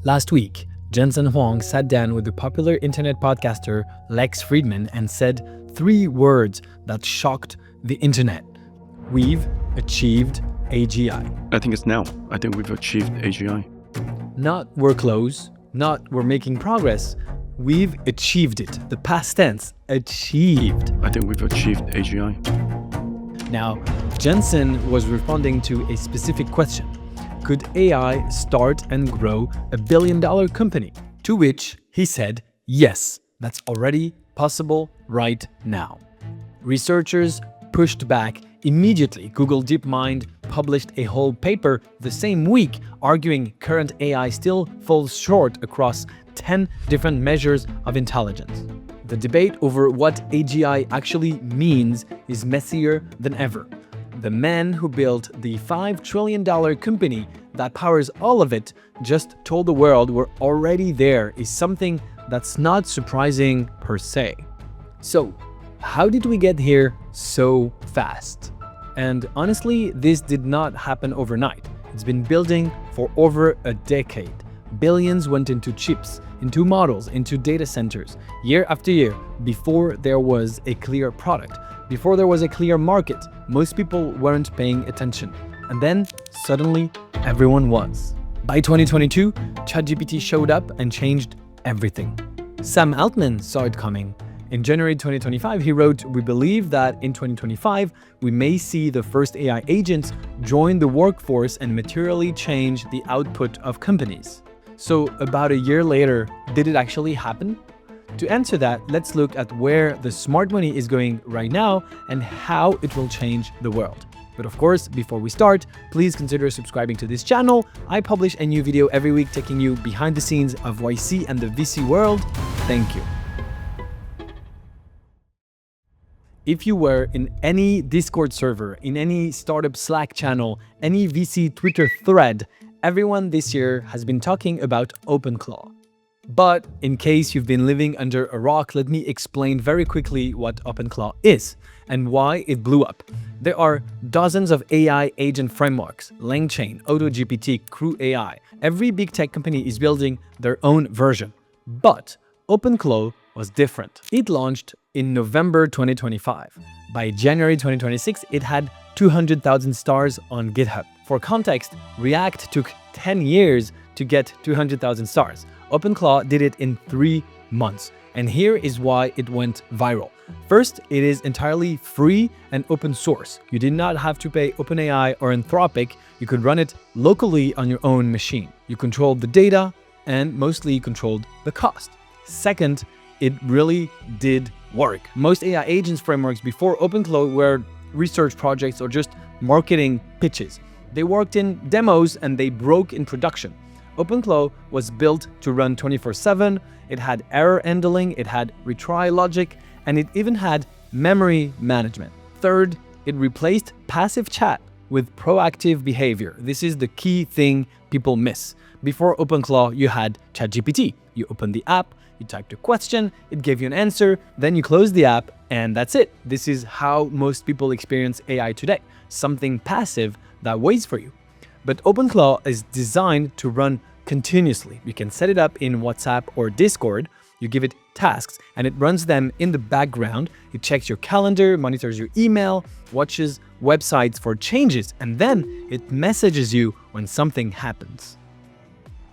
Last week, Jensen Huang sat down with the popular internet podcaster Lex Fridman and said 3 words that shocked the internet. We've achieved AGI. I think it's now. I think we've achieved AGI. Not we're close, not we're making progress. We've achieved it. The past tense, achieved. I think we've achieved AGI. Now, Jensen was responding to a specific question. Could AI start and grow a billion-dollar company? To which he said, yes, that's already possible right now. Researchers pushed back immediately. Google DeepMind published a whole paper the same week arguing current AI still falls short across 10 different measures of intelligence. The debate over what AGI actually means is messier than ever. The man who built the $5 trillion company that powers all of it just told the world we're already there is something that's not surprising per se. So, how did we get here so fast? And honestly, this did not happen overnight. It's been building for over a decade. Billions went into chips, into models, into data centers, year after year, before there was a clear product, before there was a clear market. Most people weren't paying attention. And then, suddenly, everyone was. By 2022, ChatGPT showed up and changed everything. Sam Altman saw it coming. In January 2025, he wrote, "We believe that in 2025, we may see the first AI agents join the workforce and materially change the output of companies." So about a year later, did it actually happen? To answer that, let's look at where the smart money is going right now and how it will change the world. But of course, before we start, please consider subscribing to this channel. I publish a new video every week taking you behind the scenes of YC and the VC world. Thank you. If you were in any Discord server, in any startup Slack channel, any VC Twitter thread, everyone this year has been talking about OpenClaw. But in case you've been living under a rock, let me explain very quickly what OpenClaw is and why it blew up. There are dozens of AI agent frameworks, LangChain, AutoGPT, Crew AI. Every big tech company is building their own version. But OpenClaw was different. It launched in November 2025. By January 2026, it had 200,000 stars on GitHub. For context, React took 10 years to get 200,000 stars. OpenClaw did it in 3 months. And here is why it went viral. First, it is entirely free and open source. You did not have to pay OpenAI or Anthropic. You could run it locally on your own machine. You controlled the data and mostly controlled the cost. Second, it really did work. Most AI agents frameworks before OpenClaw were research projects or just marketing pitches. They worked in demos and they broke in production. OpenClaw was built to run 24/7, it had error handling, it had retry logic, and it even had memory management. Third, it replaced passive chat with proactive behavior. This is the key thing people miss. Before OpenClaw, you had ChatGPT. You opened the app, you typed a question, it gave you an answer, then you close the app, and that's it. This is how most people experience AI today, something passive that waits for you. But OpenClaw is designed to run continuously. You can set it up in WhatsApp or Discord, you give it tasks, and it runs them in the background. It checks your calendar, monitors your email, watches websites for changes, and then it messages you when something happens.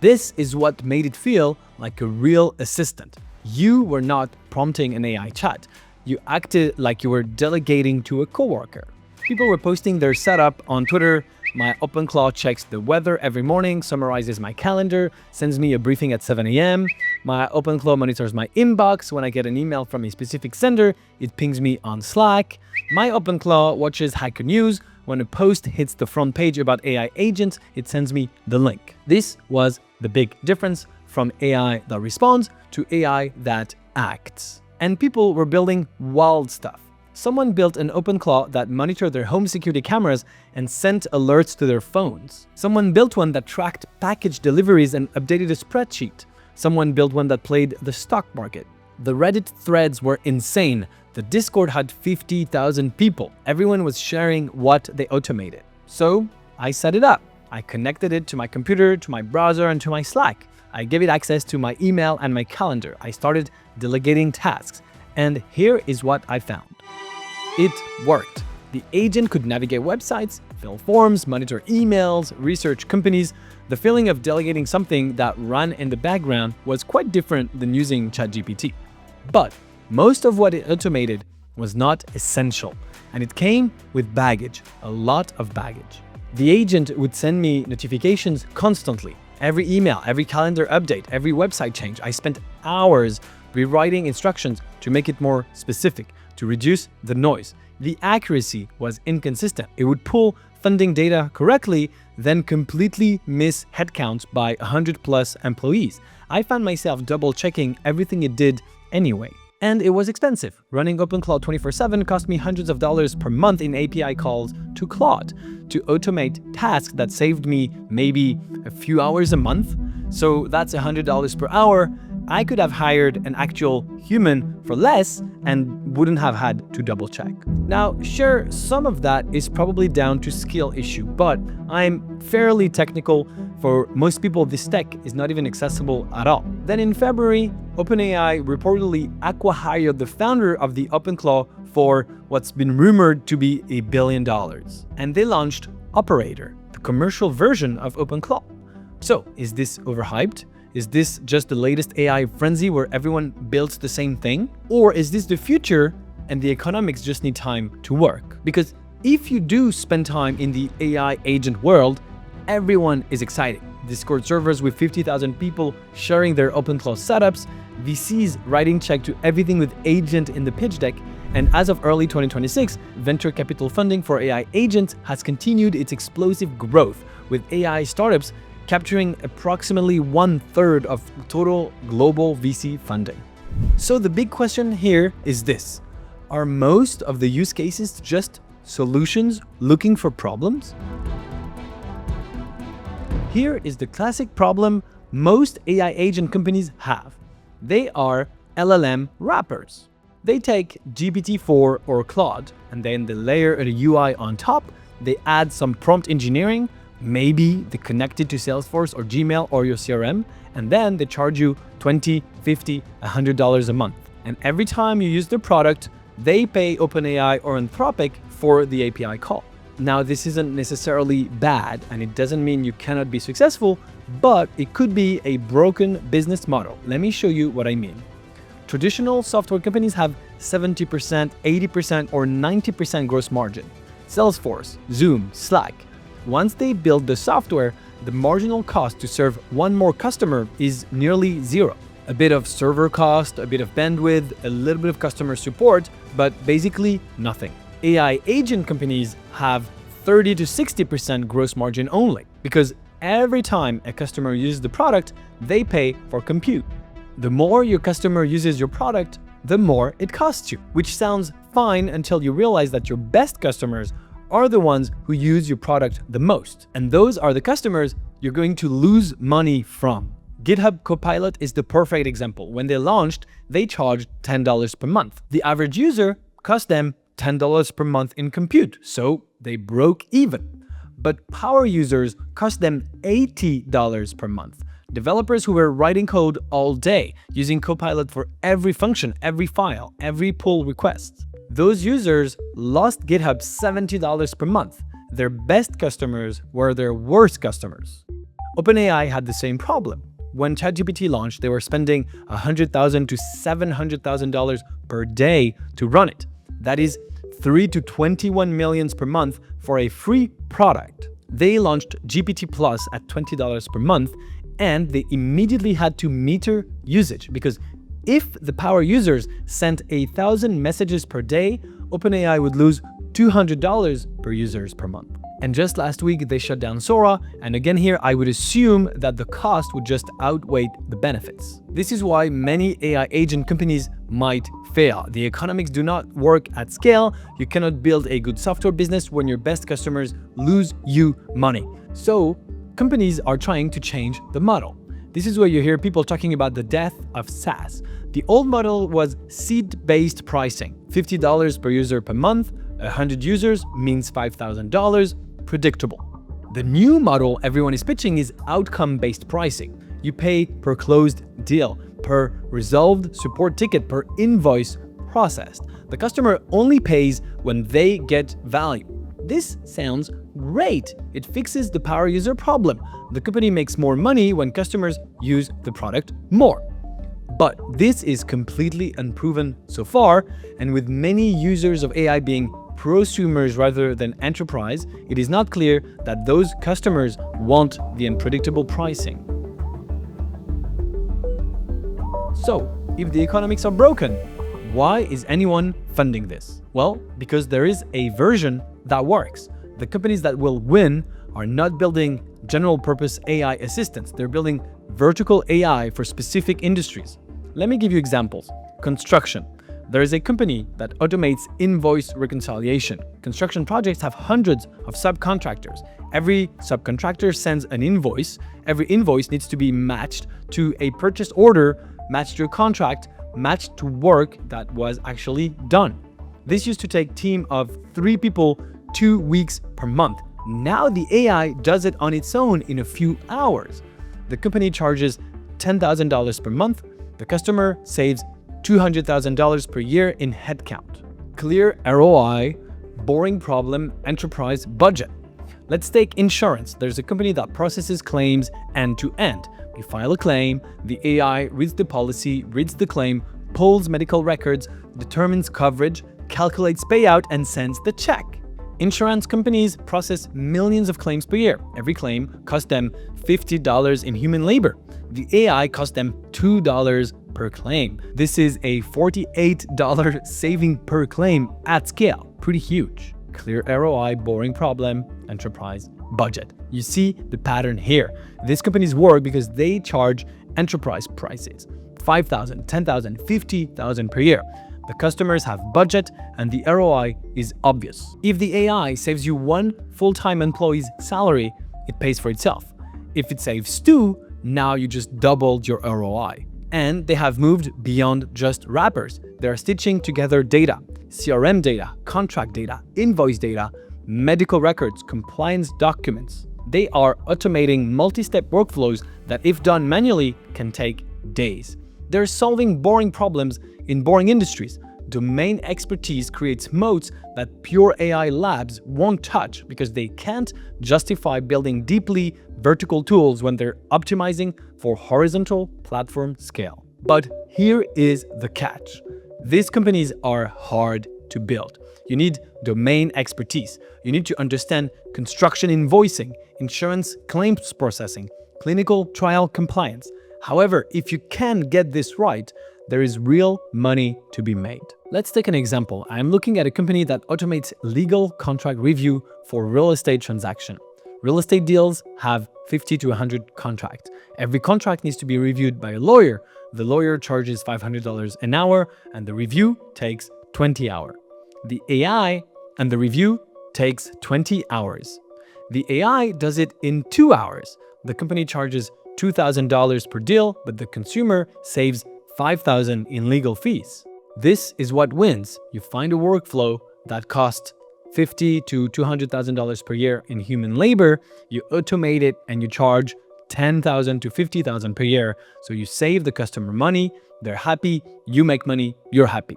This is what made it feel like a real assistant. You were not prompting an AI chat. You acted like you were delegating to a coworker. People were posting their setup on Twitter. My OpenClaw checks the weather every morning, summarizes my calendar, sends me a briefing at 7 a.m. My OpenClaw monitors my inbox. When I get an email from a specific sender, it pings me on Slack. My OpenClaw watches Hacker News. When a post hits the front page about AI agents, it sends me the link. This was the big difference from AI that responds to AI that acts. And people were building wild stuff. Someone built an OpenClaw that monitored their home security cameras and sent alerts to their phones. Someone built one that tracked package deliveries and updated a spreadsheet. Someone built one that played the stock market. The Reddit threads were insane. The Discord had 50,000 people. Everyone was sharing what they automated. So I set it up. I connected it to my computer, to my browser, and to my Slack. I gave it access to my email and my calendar. I started delegating tasks. And here is what I found. It worked. The agent could navigate websites, fill forms, monitor emails, research companies. The feeling of delegating something that ran in the background was quite different than using ChatGPT. But most of what it automated was not essential, and it came with baggage, a lot of baggage. The agent would send me notifications constantly. Every email, every calendar update, every website change. I spent hours rewriting instructions to make it more specific, to reduce the noise. The accuracy was inconsistent. It would pull funding data correctly, then completely miss headcounts by 100+ employees. I found myself double-checking everything it did anyway. And it was expensive. Running OpenClaw 24/7 cost me hundreds of dollars per month in API calls to Claude to automate tasks that saved me maybe a few hours a month. So that's $100 per hour. I could have hired an actual human for less and wouldn't have had to double check. Now, sure, some of that is probably down to skill issue, but I'm fairly technical. For most people, this tech is not even accessible at all. Then in February, OpenAI reportedly acqui-hired the founder of the OpenClaw for what's been rumored to be $1 billion. And they launched Operator, the commercial version of OpenClaw. So, is this overhyped? Is this just the latest AI frenzy where everyone builds the same thing? Or is this the future and the economics just need time to work? Because if you do spend time in the AI agent world, everyone is excited. Discord servers with 50,000 people sharing their OpenClaw setups, VCs writing check to everything with agent in the pitch deck, and as of early 2026, venture capital funding for AI agents has continued its explosive growth, with AI startups capturing approximately 1/3 of total global VC funding. So the big question here is this: are most of the use cases just solutions looking for problems? Here is the classic problem most AI agent companies have. They are LLM wrappers. They take GPT-4 or Claude, and then they layer a UI on top. They add some prompt engineering. Maybe they connect it to Salesforce or Gmail or your CRM, and then they charge you $20, $50, $100 a month. And every time you use their product, they pay OpenAI or Anthropic for the API call. Now, this isn't necessarily bad, and it doesn't mean you cannot be successful, but it could be a broken business model. Let me show you what I mean. Traditional software companies have 70%, 80%, or 90% gross margin. Salesforce, Zoom, Slack. Once they build the software, the marginal cost to serve one more customer is nearly zero. A bit of server cost, a bit of bandwidth, a little bit of customer support, but basically nothing. AI agent companies have 30 to 60% gross margin only, because every time a customer uses the product, they pay for compute. The more your customer uses your product, the more it costs you, which sounds fine until you realize that your best customers are the ones who use your product the most. And those are the customers you're going to lose money from. GitHub Copilot is the perfect example. When they launched, they charged $10 per month. The average user cost them $10 per month in compute, so they broke even. But power users cost them $80 per month. Developers who were writing code all day, using Copilot for every function, every file, every pull request. Those users lost GitHub $70 per month. Their best customers were their worst customers. OpenAI had the same problem. When ChatGPT launched, they were spending $100,000 to $700,000 per day to run it. That is $3 to $21 million per month for a free product. They launched GPT Plus at $20 per month, and they immediately had to meter usage, because if the power users sent 1,000 messages per day, OpenAI would lose $200 per users per month. And just last week, they shut down Sora, and again here, I would assume that the cost would just outweigh the benefits. This is why many AI agent companies might fail. The economics do not work at scale. You cannot build a good software business when your best customers lose you money. So companies are trying to change the model. This is where you hear people talking about the death of SaaS. The old model was seat-based pricing, $50 per user per month, 100 users means $5,000, predictable. The new model everyone is pitching is outcome-based pricing. You pay per closed deal, per resolved support ticket, per invoice processed. The customer only pays when they get value. This sounds great. It fixes the power user problem. The company makes more money when customers use the product more. But this is completely unproven so far, and with many users of AI being prosumers rather than enterprise, it is not clear that those customers want the unpredictable pricing. So, if the economics are broken, why is anyone funding this? Well, because there is a version that works. The companies that will win are not building general-purpose AI assistants. They're building vertical AI for specific industries. Let me give you examples. Construction. There is a company that automates invoice reconciliation. Construction projects have hundreds of subcontractors. Every subcontractor sends an invoice. Every invoice needs to be matched to a purchase order, matched to a contract, matched to work that was actually done. This used to take a team of 3 people 2 weeks per month. Now the AI does it on its own in a few hours. The company charges $10,000 per month. The customer saves $200,000 per year in headcount. Clear ROI, boring problem, enterprise budget. Let's take insurance. There's a company that processes claims end to end. You file a claim, the AI reads the policy, reads the claim, pulls medical records, determines coverage, calculates payout, and sends the check. Insurance companies process millions of claims per year. Every claim costs them $50 in human labor. The AI costs them $2 per claim. This is a $48 saving per claim at scale. Pretty huge. Clear ROI, boring problem, enterprise budget. You see the pattern here. These companies work because they charge enterprise prices. $5,000, $10,000, $50,000 per year. The customers have budget and the ROI is obvious. If the AI saves you 1 full-time employee's salary, it pays for itself. If it saves 2, now you just doubled your ROI. And they have moved beyond just wrappers. They're stitching together data, CRM data, contract data, invoice data, medical records, compliance documents. They are automating multi-step workflows that, if done manually, can take days. They're solving boring problems in boring industries. Domain expertise creates moats that pure AI labs won't touch because they can't justify building deeply vertical tools when they're optimizing for horizontal platform scale. But here is the catch. These companies are hard to build. You need domain expertise. You need to understand construction invoicing, insurance claims processing, clinical trial compliance. However, if you can get this right, there is real money to be made. Let's take an example. I'm looking at a company that automates legal contract review for real estate transaction. Real estate deals have 50 to 100 contracts. Every contract needs to be reviewed by a lawyer. The lawyer charges $500 an hour and the review takes 20 hours. The AI and the review takes 20 hours. The AI does it in 2 hours. The company charges $2,000 per deal, but the consumer saves $5,000 in legal fees. This is what wins. You find a workflow that costs $50,000 to $200,000 per year in human labor, you automate it and you charge $10,000 to $50,000 per year. So you save the customer money, they're happy, you make money, you're happy.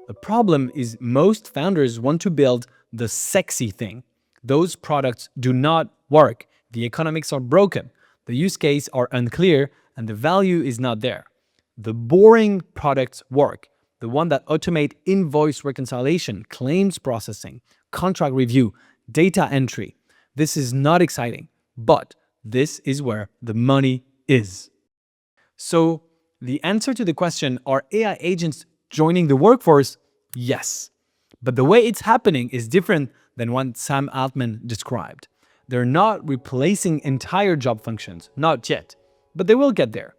The problem is most founders want to build the sexy thing. Those products do not work. The economics are broken. The use case are unclear and the value is not there. The boring products work. The one that automate invoice reconciliation, claims processing, contract review, data entry. This is not exciting, but this is where the money is. So the answer to the question, are AI agents joining the workforce? Yes. But the way it's happening is different than what Sam Altman described. They're not replacing entire job functions, not yet, but they will get there.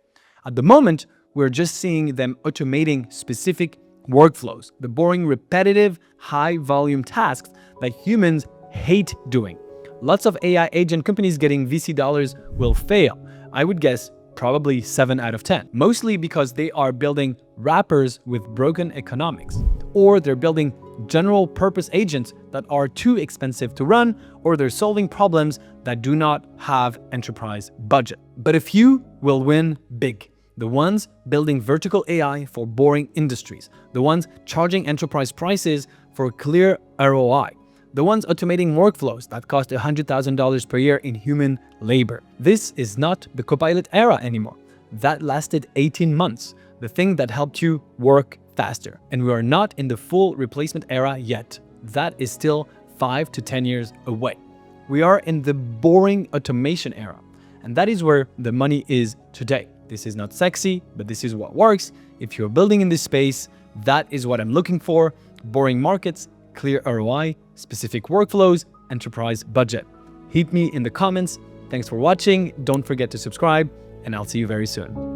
At the moment, we're just seeing them automating specific workflows, the boring, repetitive, high-volume tasks that humans hate doing. Lots of AI agent companies getting VC dollars will fail. I would guess probably 7 out of 10, mostly because they are building wrappers with broken economics, or they're building general purpose agents that are too expensive to run, or they're solving problems that do not have enterprise budget. But a few will win big. The ones building vertical AI for boring industries, the ones charging enterprise prices for clear ROI, the ones automating workflows that cost $100,000 per year in human labor. This is not the Copilot era anymore. That lasted 18 months, the thing that helped you work faster. And we are not in the full replacement era yet. That is still 5 to 10 years away. We are in the boring automation era, and that is where the money is today. This is not sexy, but this is what works. If you're building in this space, that is what I'm looking for. Boring markets, clear ROI, specific workflows, enterprise budget. Hit me in the comments. Thanks for watching. Don't forget to subscribe, and I'll see you very soon.